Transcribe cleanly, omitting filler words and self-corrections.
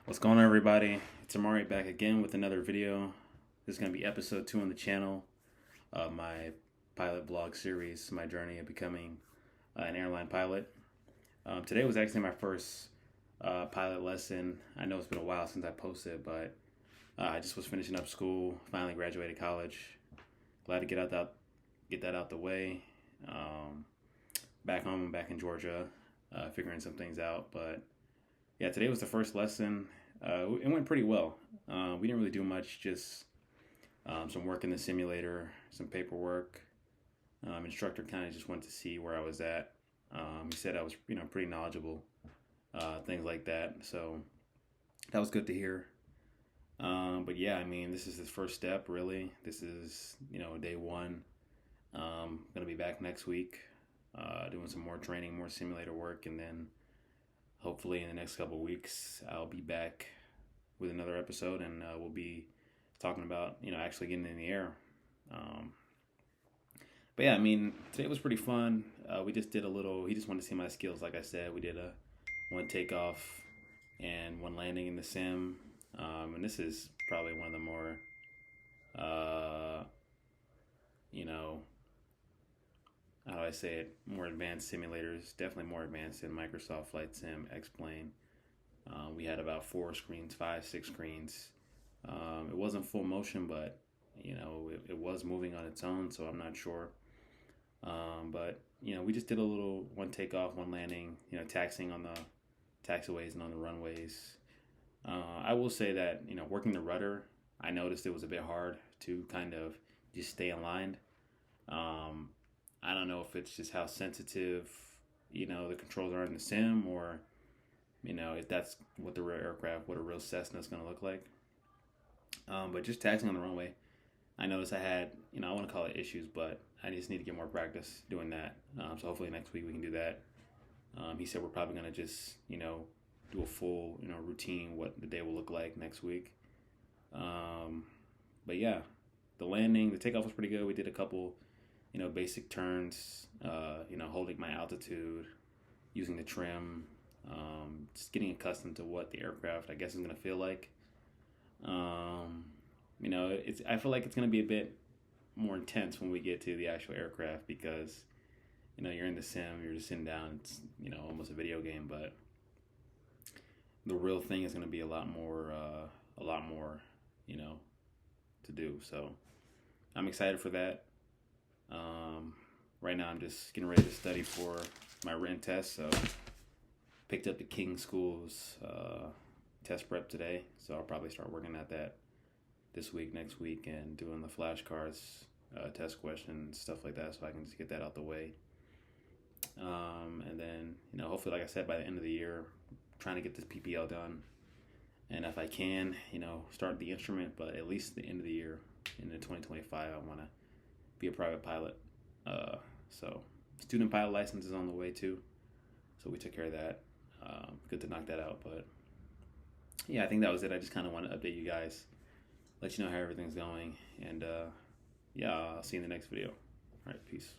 What's going on, everybody? It's Amari back again with another video. This is going to be episode 2 on the channel of my pilot vlog series, my journey of becoming an airline pilot. Today was actually my first pilot lesson. I know it's been a while since I posted, but I just was finishing up school, finally graduated college. Glad to get that out the way. Back home, back in Georgia, figuring some things out, but yeah, today was the first lesson. It went pretty well. We didn't really do much, just some work in the simulator, some paperwork. Instructor kind of just wanted to see where I was at. He said I was, pretty knowledgeable, things like that. So that was good to hear. But yeah, I mean, this is the first step, really. This is, day one. Gonna be back next week, doing some more training, more simulator work, and then hopefully in the next couple of weeks I'll be back with another episode, and we'll be talking about actually getting in the air. But yeah, I mean, today was pretty fun. We just did a little. He just wanted to see my skills. Like I said, we did a one takeoff and one landing in the sim, and this is probably one of the more you know how do I say it, more advanced simulators. Definitely more advanced than Microsoft Flight Sim, X-Plane. We had about 4 screens, 5, 6 screens. It wasn't full motion, but it was moving on its own, so I'm not sure. But we just did a little one takeoff, one landing. Taxiing on the taxiways and on the runways. I will say that working the rudder, I noticed it was a bit hard to kind of just stay aligned. I don't know if it's just how sensitive the controls are in the sim, or if that's what the real aircraft, what a real Cessna is going to look like. But just taxiing on the runway, I noticed I had, I want to call it issues, but I just need to get more practice doing that. So hopefully next week we can do that. He said we're probably going to just, do a full, routine, what the day will look like next week. But yeah, the takeoff was pretty good. We did a couple, basic turns, holding my altitude, using the trim, just getting accustomed to what the aircraft, I guess, is going to feel like. I feel like it's going to be a bit more intense when we get to the actual aircraft because, you're in the sim, you're just sitting down, it's, almost a video game, but the real thing is going to be a lot more, to do. So I'm excited for that. Right now I'm just getting ready to study for my written test, so picked up the King Schools test prep today, so I'll probably start working at that this week, next week, and doing the flashcards, test questions, stuff like that, so I can just get that out the way. And then, hopefully, like I said, by the end of the year, trying to get this PPL done. And if I can, start the instrument, but at least the end of the year, in the 2025, I want to be a private pilot. So student pilot license is on the way too. So we took care of that. Good to knock that out. But yeah, I think that was it. I just kind of want to update you guys, let you know how everything's going. And yeah, I'll see you in the next video. All right, peace.